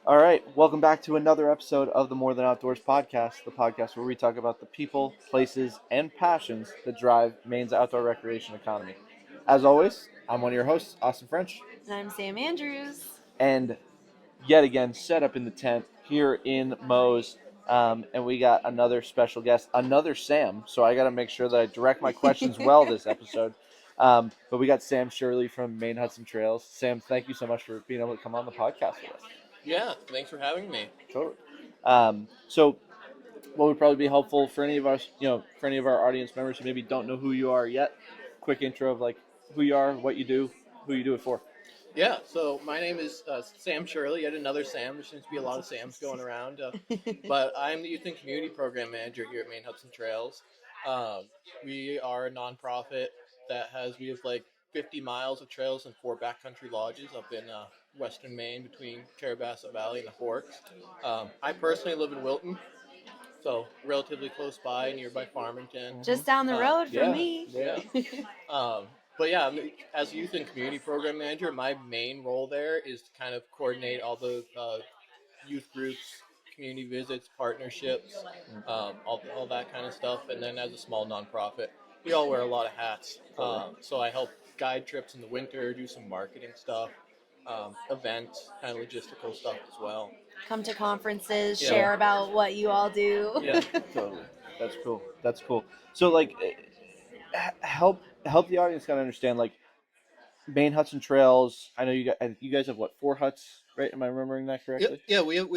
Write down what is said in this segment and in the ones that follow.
All right, welcome back to another episode of the More Than Outdoors podcast, the podcast where we talk about the people, places, and passions that drive Maine's outdoor recreation economy. As always, I'm one of your hosts, Austin French, And I'm Sam Andrews. and yet again, set up in the tent here in Moe's, and we got another special guest, another Sam, so I got to make sure that I direct my questions well this episode. But we got Sam Shirley from Maine Huts Trails. Sam, thank you so much for being able to come on the podcast with us. Yeah, thanks for having me. Totally. So what would probably be helpful for any of us, for any of our audience members who maybe don't know who you are yet, quick intro of like who you are, what you do, who you do it for. Yeah, so my name is Sam Shirley, yet another Sam. There seems to be a lot of Sams going around. But I'm the Youth and Community Program Manager here at Maine Huts Trails. We are a nonprofit we have like 50 miles of trails and 4 backcountry lodges up in western Maine between Carrabassett Valley and the Forks. I personally live in Wilton, so relatively close by, nearby Farmington. Just down the road from me. Yeah. But yeah, as a youth and community program manager, my main role there is to kind of coordinate all the youth groups, community visits, partnerships, all that kind of stuff. And then as a small nonprofit, we all wear a lot of hats. So I help guide trips in the winter, do some marketing stuff, events, kind of logistical stuff as well. Come to conferences, Yeah. share about what you all do. Yeah. Totally. That's cool. So like, help the audience kind of understand like Maine Huts and Trails. I know you guys have what, 4 huts, right? Am I remembering that correctly? Yeah, we have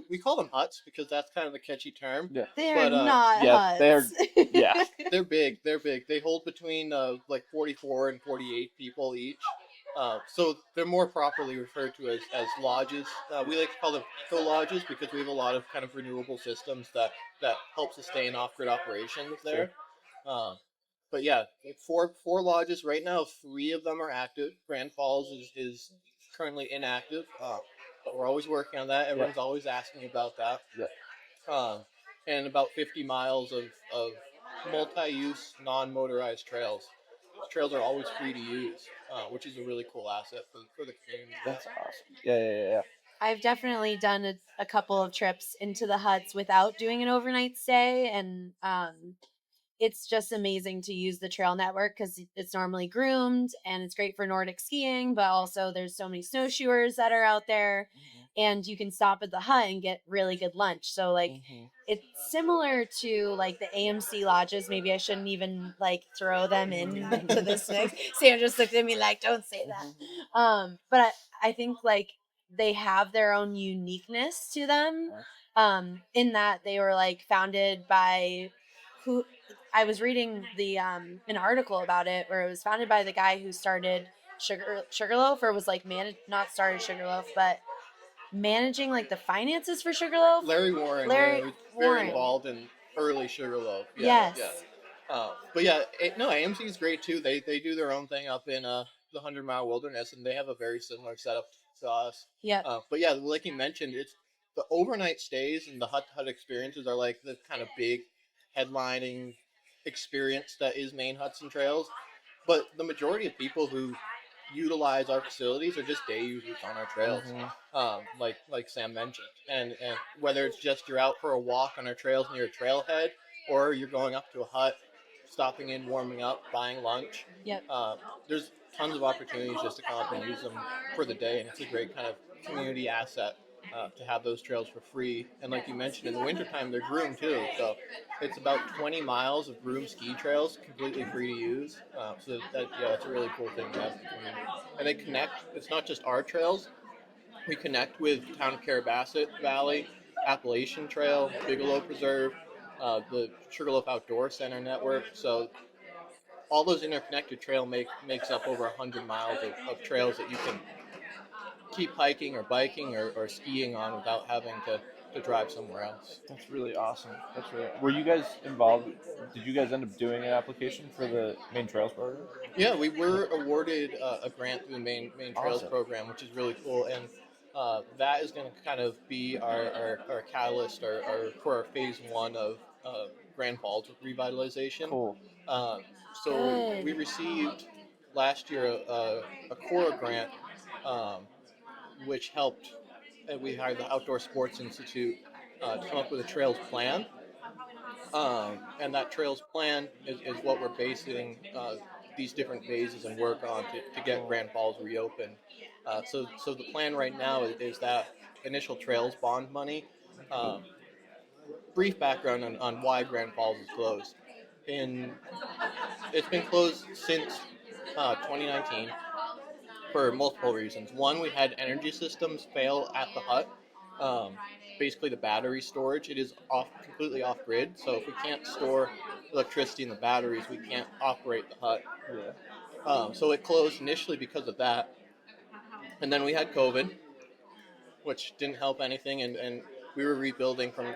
we call them huts because that's kind of the catchy term. Yeah. They're But, not yeah, huts. yeah. They're big. They hold between like 44 and 48 people each. So they're more properly referred to as lodges. We like to call them eco lodges because we have a lot of kind of renewable systems that help sustain off-grid operations there. But yeah, four lodges right now. 3 of them are active. Grand Falls is currently inactive, but we're always working on that. Everyone's always asking about that. Yeah. And about 50 miles of multi-use, non-motorized trails. Trails are always free to use, which is a really cool asset for the community. That's awesome. Yeah. I've definitely done a couple of trips into the huts without doing an overnight stay, and it's just amazing to use the trail network because it's normally groomed and it's great for Nordic skiing, but also there's so many snowshoers that are out there, and you can stop at the hut and get really good lunch. So like it's similar to like the AMC lodges. Maybe I shouldn't even like throw them into this mix. Sam just looked at me like, don't say that. But I think like they have their own uniqueness to them, in that they were like founded by who I was reading an article about it where it was founded by the guy who started Sugarloaf, or was like not started Sugarloaf, but managing like the finances for Sugarloaf. Larry Warren was very involved in early Sugarloaf. Yes. But yeah, AMC is great too. They do their own thing up in the 100-mile wilderness, and they have a very similar setup to us. Yeah. But yeah, like you mentioned, it's the overnight stays and the hut experiences are like the kind of big headlining experience that is Maine Huts and Trails. But the majority of people who utilize our facilities are just day users on our trails, like Sam mentioned. And whether it's just you're out for a walk on our trails near a trailhead, or you're going up to a hut, stopping in, warming up, buying lunch. Yep. There's tons of opportunities just to come up and use them for the day, and it's a great kind of community asset to have those trails for free. And like you mentioned, in the wintertime, they're groomed too. So it's about 20 miles of groomed ski trails, completely free to use. So it's a really cool thing to have for the community. And they connect. It's not just our trails. We connect with the town of Carrabassett Valley, Appalachian Trail, Bigelow Preserve, the Sugarloaf Outdoor Center network. So all those interconnected trail makes up over 100 miles of trails that you can keep hiking or biking or skiing on without having to drive somewhere else. That's really awesome. Were you guys involved? Did you guys end up doing an application for the Maine Trails program? Yeah, we were awarded a grant through the Maine Trails program, which is really cool. And that is going to kind of be our catalyst for our phase 1 of Grand Falls revitalization. Cool. So we received last year a Cora grant, which helped we hired the Outdoor Sports Institute to come up with a trails plan. And that trails plan is what we're basing these different phases and work on to get Grand Falls reopened. So the plan right now is that initial trails bond money. Um, Brief background on why Grand Falls is closed. In It's been closed since 2019 for multiple reasons. One, we had energy systems fail at the hut. Um, Basically, the battery storage, it is completely off grid. So if we can't store electricity in the batteries, we can't operate the hut. Yeah. So it closed initially because of that, and then we had COVID, which didn't help anything, and we were rebuilding from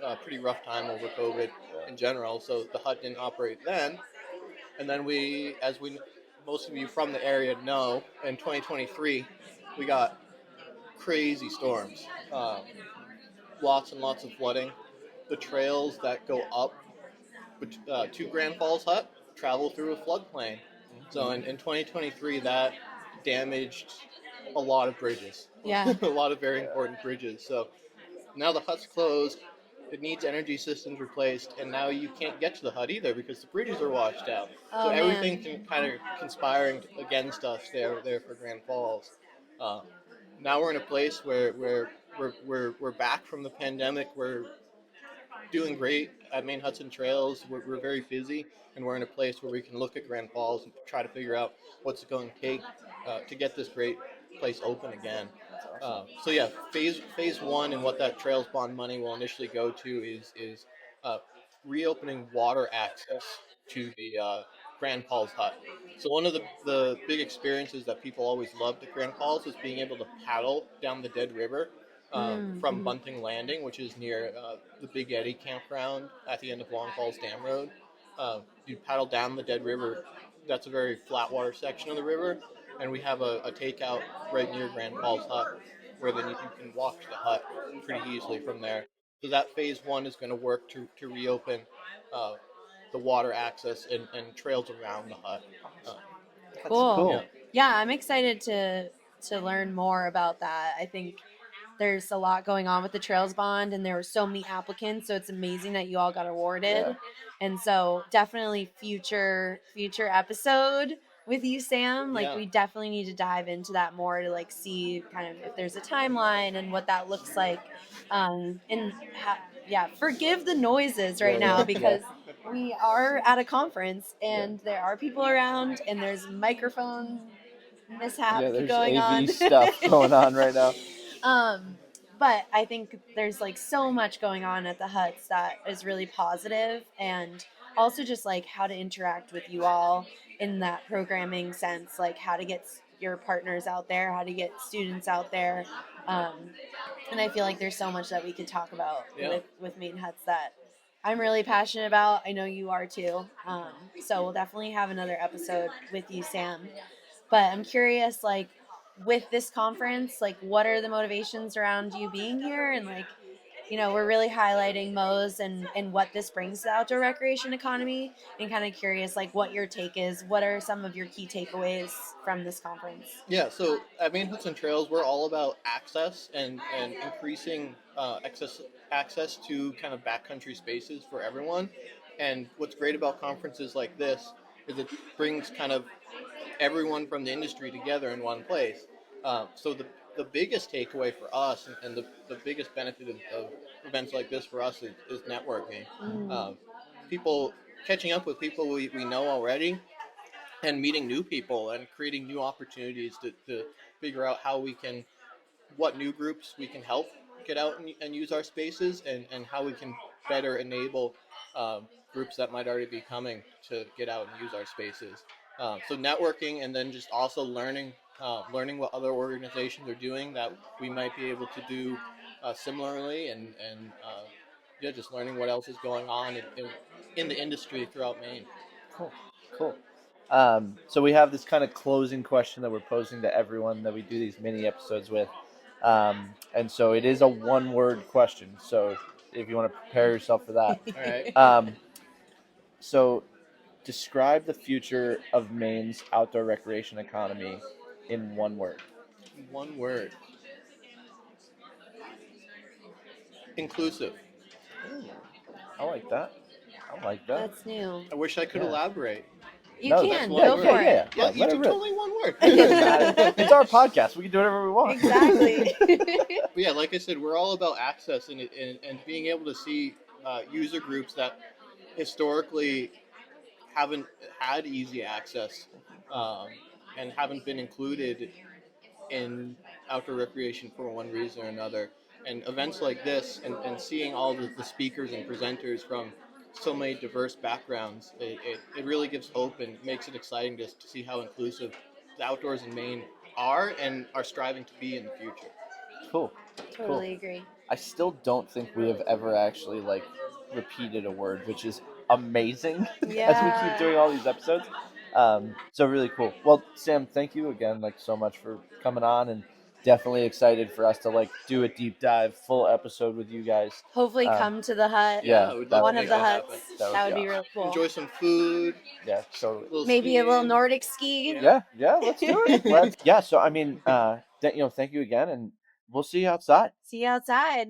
a pretty rough time over COVID in general. So the hut didn't operate then, and then as most of you from the area know, in 2023, we got crazy storms, lots and lots of flooding. The trails that go up to Grand Falls Hut travel through a floodplain. So in 2023, that damaged a lot of bridges. Yeah. A lot of very important bridges. So now the hut's closed. It needs energy systems replaced, and now you can't get to the hut either because the bridges are washed out. So Oh everything man. can kind of conspiring against us there for Grand Falls. Uh, Now we're in a place where we're back from the pandemic. We're doing great at Maine Huts Trails. We're very busy, and we're in a place where we can look at Grand Falls and try to figure out what's it going to take to get this great place open again. So yeah, phase one and what that trails bond money will initially go to is reopening water access to the Grand Falls Hut. So one of the big experiences that people always loved at Grand Falls was being able to paddle down the Dead River from Mm-hmm. Bunting Landing, which is near the Big Eddy campground at the end of Long Falls Dam Road. You paddle down the Dead River. That's a very flat water section of the river, and we have a takeout right near Grand Falls Hut, where then you can walk to the hut pretty easily from there. So that phase one is going to work to reopen uh, the water access and trails around the hut. Uh, That's Cool. yeah, cool. Yeah, I'm excited to learn more about that. I think there's a lot going on with the Trails Bond, and there were so many applicants, so it's amazing that you all got awarded. Yeah. And so definitely future episode with you, Sam. Like yeah, we definitely need to dive into that more to like see kind of if there's a timeline and what that looks like. Yeah, forgive the noises right Yeah, now yeah, yeah. because we are at a conference and there are people around and there's microphone mishap Yeah, there's going on. AV stuff going on right now. um, but I think there's like so much going on at the huts that is really positive, and also just like how to interact with you all in that programming sense, like how to get your partners out there, how to get students out there. Um, and I feel like there's so much that we could talk about yeah. with Maine Huts that I'm really passionate about. I know you are too. So we'll definitely have another episode with you, Sam. But I'm curious, like, with this conference, like, what are the motivations around you being here? And, like, we're really highlighting Moe's and what this brings to the outdoor recreation economy. And kind of curious, like, what your take is. What are some of your key takeaways from this conference? Yeah, so at Maine Huts Trails, we're all about access and increasing access to kind of backcountry spaces for everyone. And what's great about conferences like this is it brings kind of everyone from the industry together in one place. So the biggest takeaway for us and the biggest benefit of events like this for us is networking. Mm. Um, People catching up with people we know already and meeting new people and creating new opportunities to figure out what new groups we can help get out and use our spaces and how we can better enable groups that might already be coming to get out and use our spaces. So networking and then just also learning what other organizations are doing that we might be able to do similarly and yeah, just learning what else is going on in the industry throughout Maine. Cool. Cool. So we have this kind of closing question that we're posing to everyone that we do these mini episodes with. And so it is a one-word question. So if you want to prepare yourself for that. All right. So describe the future of Maine's outdoor recreation economy in one word. One word. inclusive. I like that. I like that. That's new. I wish I could Yeah. elaborate. You No, That's can one go word. for it. Yeah, Let you it took rip. only one word. It doesn't matter. It's our podcast. We can do whatever we want. Exactly. But yeah, like I said, we're all about access and being able to see user groups that historically haven't had easy access um, and haven't been included in outdoor recreation for one reason or another. And events like this and seeing all the speakers and presenters from so many diverse backgrounds, it really gives hope and makes it exciting to see how inclusive the outdoors in Maine are and are striving to be in the future. Cool. Totally agree. I still don't think we have ever actually like repeated a word, which is amazing as we Yeah. keep doing all these episodes. So really cool. Well, Sam, thank you again, like so much for coming on, and definitely excited for us to like do a deep dive, full episode with you guys. Hopefully come to the hut. Yeah, we'd love One to of make the that huts. happen. That would be real cool. Enjoy some food. Yeah, totally. Maybe a little skiing. Nordic ski. Yeah, let's do it. So I mean, thank you again, and we'll see you outside. See you outside.